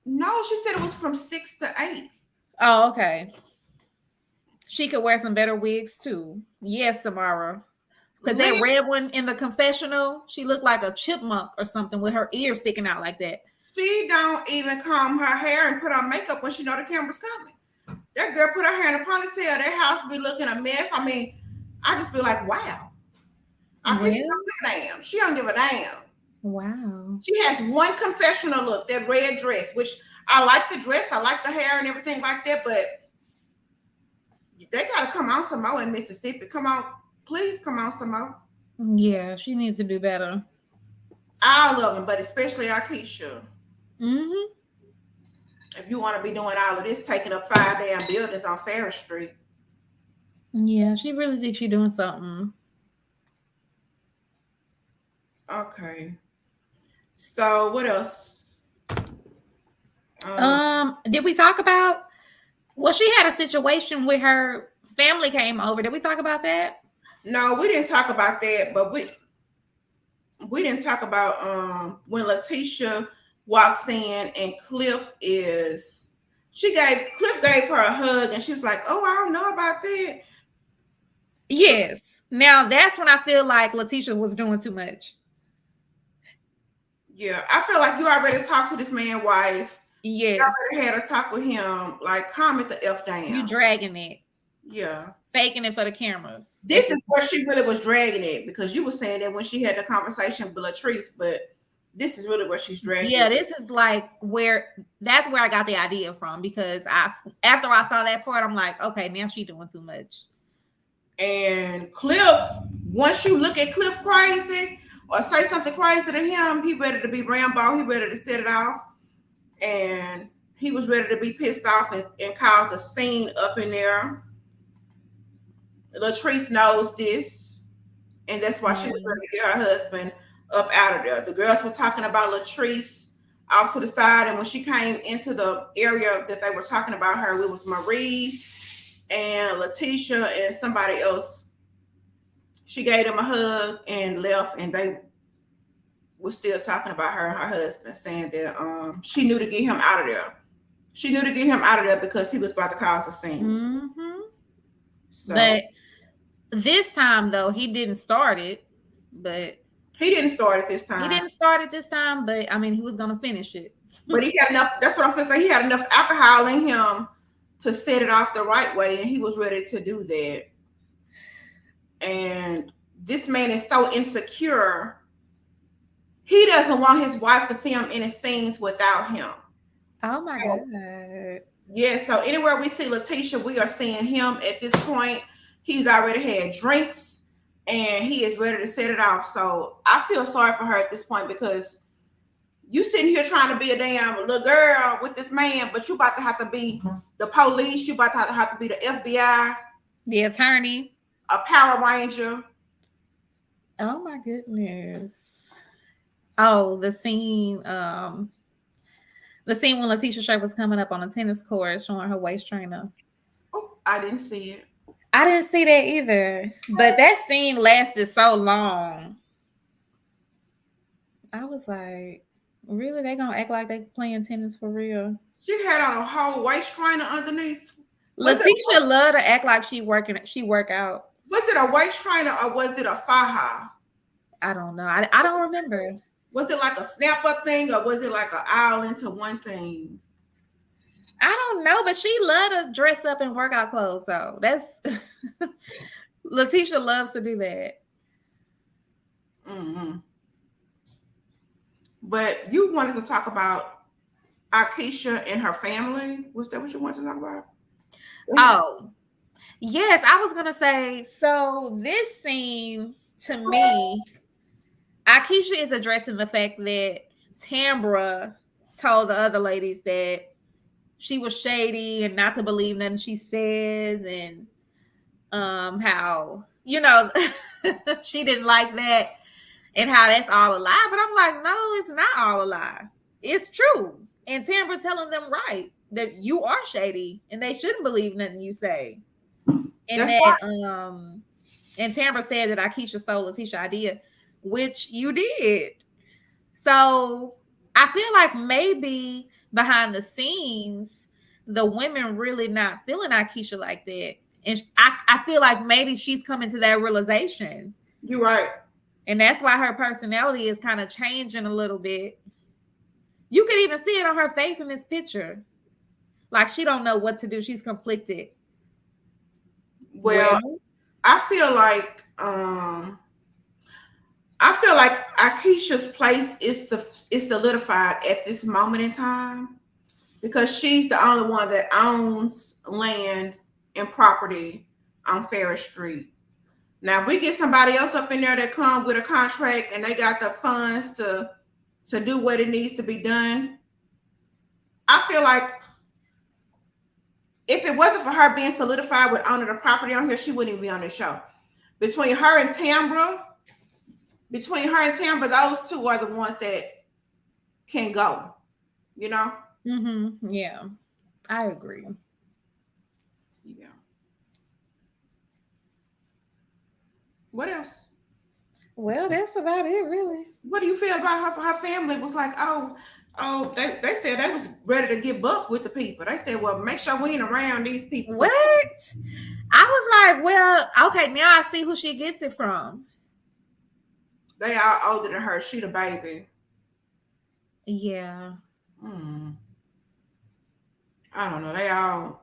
No, she said it was from 6 to 8. Oh, okay. She could wear some better wigs too. Yes, Samara. Because that red one in the confessional, she looked like a chipmunk or something with her ears sticking out like that. She don't even comb her hair and put on makeup when she know the camera's coming. That girl put her hair in a ponytail. That house be looking a mess. I mean, I just be like, wow. I don't give a damn. She don't give a damn. Wow. She has one confessional look, that red dress, which I like the dress. I like the hair and everything like that, but they got to come on some more in Mississippi. Come on. Please come on some more. Yeah, she needs to do better. All of them, but especially Aikisha. Mm-hmm. If you want to be doing all of this, taking up 5 damn buildings on Farris Street. Yeah, she really thinks she's doing something. Okay. So what else? Did we talk about? Well, she had a situation where her family came over. Did we talk about that? No, we didn't talk about that, but we didn't talk about when Letitia walks in and Cliff gave her a hug and she was like, oh, I don't know about that. Yes. Now that's when I feel like Letitia was doing too much. Yeah, I feel like you already talked to this man's wife. Yes. You already had a talk with him. Like, calm it the F down. You dragging it. Yeah. Faking it for the cameras. This is where she really was dragging it, because you were saying that when she had the conversation with Latrice, but this is really where she's dragging. Yeah, this is like that's where I got the idea from, because after I saw that part, I'm like, okay, now she's doing too much. And Cliff, once you look at Cliff crazy or say something crazy to him, he ready to be Rambo. He ready to set it off. And he was ready to be pissed off and cause a scene up in there. Latrice knows this, and that's why she was ready to get her husband up out of there. The girls were talking about Latrice off to the side, and when she came into the area that they were talking about her, it was Marie and Letitia and somebody else. She gave them a hug and left, and they were still talking about her and her husband, saying that she knew to get him out of there. She knew to get him out of there because he was about to cause a scene. Mm-hmm. So, but this time, though, he didn't start it. But he didn't start it this time. He didn't start it this time, but I mean, he was gonna finish it. But he had enough. That's what I'm saying. He had enough alcohol in him to set it off the right way, and he was ready to do that. And this man is so insecure. He doesn't want his wife to film any scenes without him. Oh my So, God. yeah, so anywhere we see Lateshia, we are seeing him at this point. He's already had drinks and he is ready to set it off. So I feel sorry for her at this point because you sitting here trying to be a damn little girl with this man, but you about to have to be the police, you about to have to be the FBI, The attorney. a Power Ranger. Oh my goodness. Oh, the scene when Letitia Shirt was coming up on a tennis court showing her waist trainer. Oh, I didn't see it. I didn't see that either. But that scene lasted so long. I was like, really? They gonna act like they playing tennis for real? She had on a whole waist trainer underneath. Letitia love to act like she work out. Was it a waist trainer or was it a faja? I don't know. I don't remember. Was it like a snap up thing or was it like an all into one thing? I don't know, but she love to dress up in workout clothes. So that's Letitia loves to do that. Mm-hmm. But you wanted to talk about Aikisha and her family. Was that what you wanted to talk about? Oh, yes. I was gonna say. So this scene to me, Aikisha is addressing the fact that Tambra told the other ladies that she was shady and not to believe nothing she says, and how she didn't like that and how that's all a lie. But I'm like, no, it's not all a lie. It's true. And Tambra telling them right that you are shady and they shouldn't believe nothing you say. And That's that why. and Tambra said that Aikisha stole Letitia idea, which you did. So I feel like maybe behind the scenes, the women really not feeling Aikisha like that. And I feel like maybe she's coming to that realization. You're right. And that's why her personality is kind of changing a little bit. You could even see it on her face in this picture. Like she don't know what to do. She's conflicted. Well, I feel like Aikisha's place is solidified at this moment in time because she's the only one that owns land and property on Ferris Street. Now, if we get somebody else up in there that come with a contract and they got the funds to do what it needs to be done, I feel like if it wasn't for her being solidified with owning the property on here, she wouldn't even be on the show. Between her and Tambra, those two are the ones that can go. You know? Mm-hmm. Yeah, I agree. Yeah. What else? Well, that's about it, really. What do you feel about her family? Was like, they said they was ready to get buck with the people. They said, well, make sure we ain't around these people. What? I was like, well, okay, now I see who she gets it from. They are older than her. She the baby. Yeah. I don't know. They all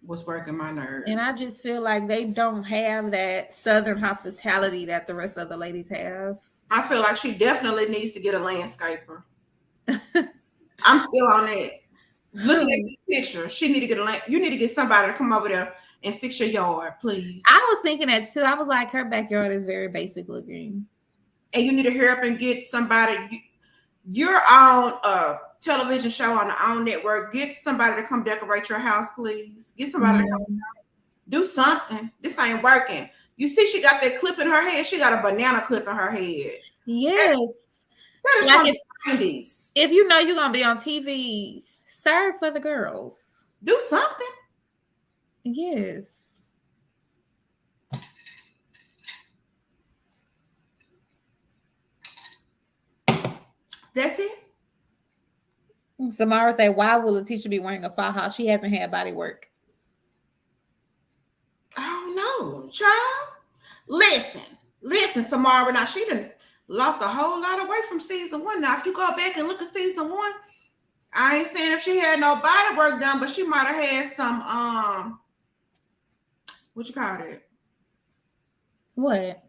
was working my nerves. And I just feel like they don't have that Southern hospitality that the rest of the ladies have. I feel like she definitely needs to get a landscaper. I'm still on that. Looking at this picture, she need to get you need to get somebody to come over there and fix your yard, please. I was thinking that too. I was like, her backyard is very basic looking. And you need to hurry up and get somebody. You're on a television show on the OWN network. Get somebody to come decorate your house, please. Get somebody to come do something. This ain't working. You see, she got that clip in her head. She got a banana clip in her head. Yes. That is like from the 90s. If you know you're going to be on TV, serve for the girls. Do something. Yes. That's it. Samara said, why will Letitia be wearing a faja? She hasn't had body work. Oh, no, child. Listen, Samara. Now, she done lost a whole lot of weight from season 1. Now, if you go back and look at season 1, I ain't saying if she had no body work done, but she might have had some, what you call it? What?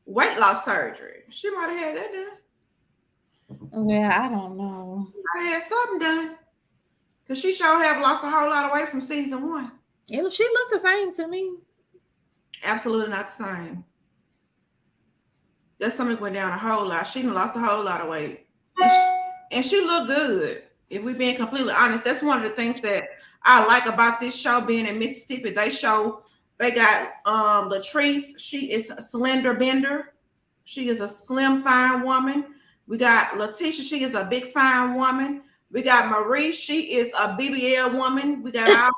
Weight loss surgery. She might have had that done. Well, I don't know. I had something done. Because she sure have lost a whole lot of weight from season 1. She looked the same to me. Absolutely not the same. That stomach went down a whole lot. She done lost a whole lot of weight. And she looked good. If we're being completely honest, that's one of the things that I like about this show being in Mississippi. They got Latrice. She is a slender bender. She is a slim, fine woman. We got Letitia. She is a big, fine woman. We got Marie. She is a BBL woman. We got all,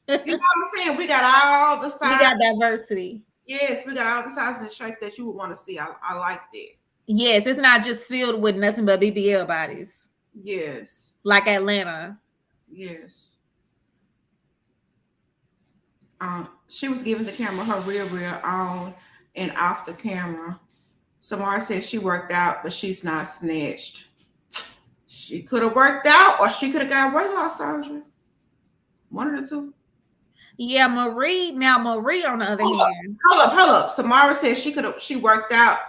you know what I'm saying? We got all the We sizes. got diversity. Yes, we got all the sizes and shapes that you would want to see. I like that. Yes, it's not just filled with nothing but BBL bodies. Yes. Like Atlanta. Yes. She was giving the camera her real on and off the camera. Samara said she worked out, but she's not snatched. She could have worked out, or she could have got weight loss surgery. One of the two. Yeah, Marie. Now Marie, on the other hand, hold up. Samara said she worked out.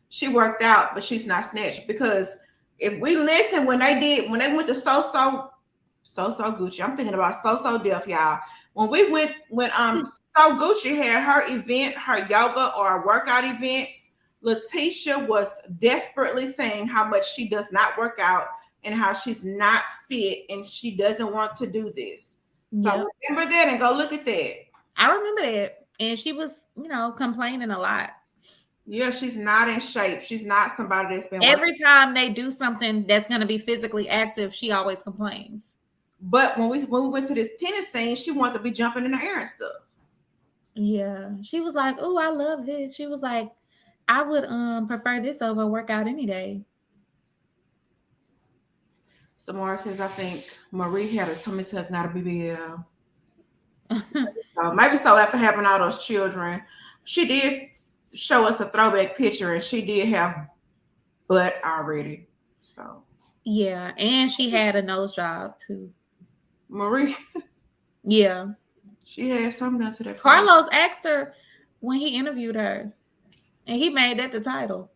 She worked out, but she's not snatched because if we listen when they went to Sogucci, I'm thinking about So Deaf, y'all. When Sogucci had her event, her yoga or workout event, Letitia was desperately saying how much she does not work out and how she's not fit and she doesn't want to do this. So remember that and go look at that. I remember that. And she was, complaining a lot. Yeah, she's not in shape. She's not somebody that's been every time they do something that's going to be physically active, she always complains. But when we went to this tennis scene, she wanted to be jumping in the air and stuff. Yeah, she was like, "Oh, I love this." She was like, "I would prefer this over workout any day." Samara says, "I think Marie had a tummy tuck, not a BBL." Maybe so. After having all those children, she did show us a throwback picture, and she did have butt already. So yeah, and she had a nose job too. Marie. Yeah. She had something done to that. Carlos asked her when he interviewed her, and he made that the title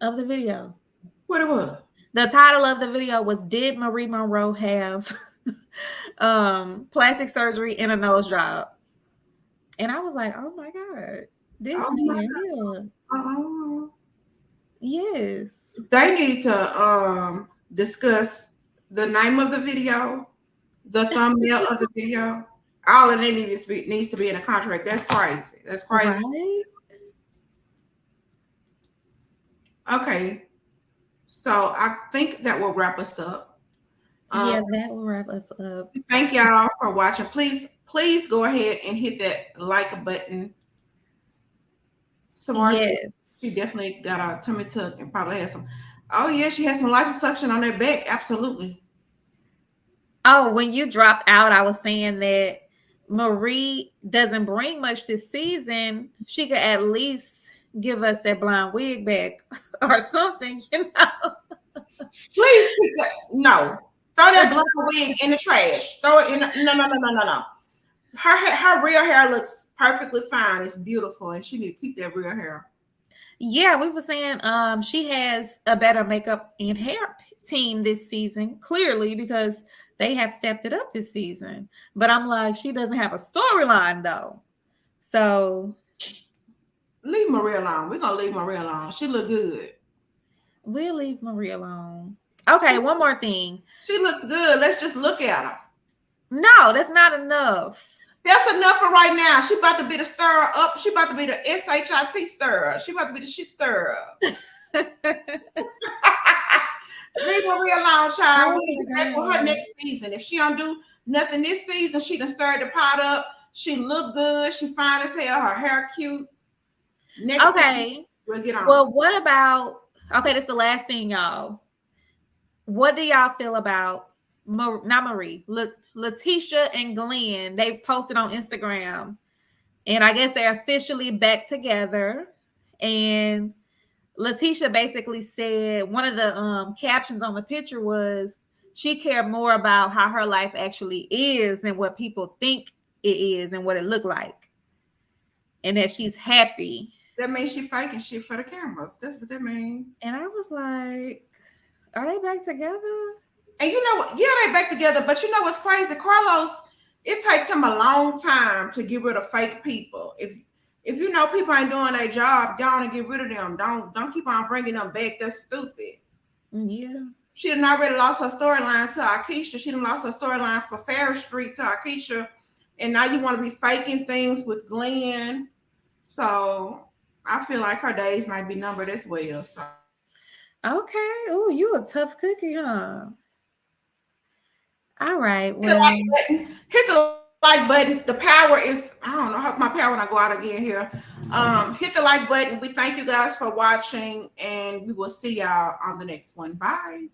of the video. What it was? The title of the video was, "Did Marie Monroe have plastic surgery and a nose job?" And I was like, "Oh my God, this man, yeah. Oh. Yes. They need to discuss the name of the video, the thumbnail of the video. All of it needs to be in a contract. That's crazy. That's crazy. Right? Okay. So I think that will wrap us up. Yeah, that will wrap us up. Thank y'all for watching. Please go ahead and hit that like button. Yes. She definitely got a tummy tuck and probably has some. Oh yeah, she has some liposuction on her back. Absolutely. Oh, when you dropped out, I was saying that Marie doesn't bring much this season. She could at least give us that blonde wig back or something, Please keep that. No. Throw that blonde wig in the trash. Throw it in. No. Her real hair looks perfectly fine. It's beautiful, and she need to keep that real hair. Yeah, we were saying she has a better makeup and hair team this season, clearly, because they have stepped it up this season. But I'm like, she doesn't have a storyline though. So leave Marie alone. We're gonna leave Marie alone. She look good. We'll leave Marie alone. Okay, one more thing. She looks good. Let's just look at her. No, that's not enough. That's enough for right now. She about to be the stirrer up. She about to be the SHIT stirrer. She about to be the shit stirrer. Leave Marie alone, child. We'll be back for her next season. If she don't do nothing this season, she done stirred the pot up. She look good. She fine as hell. Her hair cute. Next season, we'll get on. Well, what about, okay, that's the last thing, y'all. What do y'all feel about, not Marie, Letitia and Glen? They posted on Instagram, and I guess they're officially back together. And Letitia basically said, one of the captions on the picture was, she cared more about how her life actually is than what people think it is and what it looked like. And that she's happy. That means she faking shit for the cameras. That's what that means. And I was like, Are they back together? And you know what? Yeah, they back together. But you know what's crazy? Carlos, it takes him a long time to get rid of fake people. If you know people ain't doing their job, go on and get rid of them. Don't keep on bringing them back. That's stupid. Yeah. She done already lost her storyline to Aikisha. She done lost her storyline for Ferris Street to Aikisha. And now you want to be faking things with Glenn. So I feel like her days might be numbered as well. So Okay. Oh, you a tough cookie, huh? All right. hit the Well, like button. Hit the like button. The power is, I don't know how my power when I go out again here. Hit the like button. We thank you guys for watching, and we will see y'all on the next one. Bye.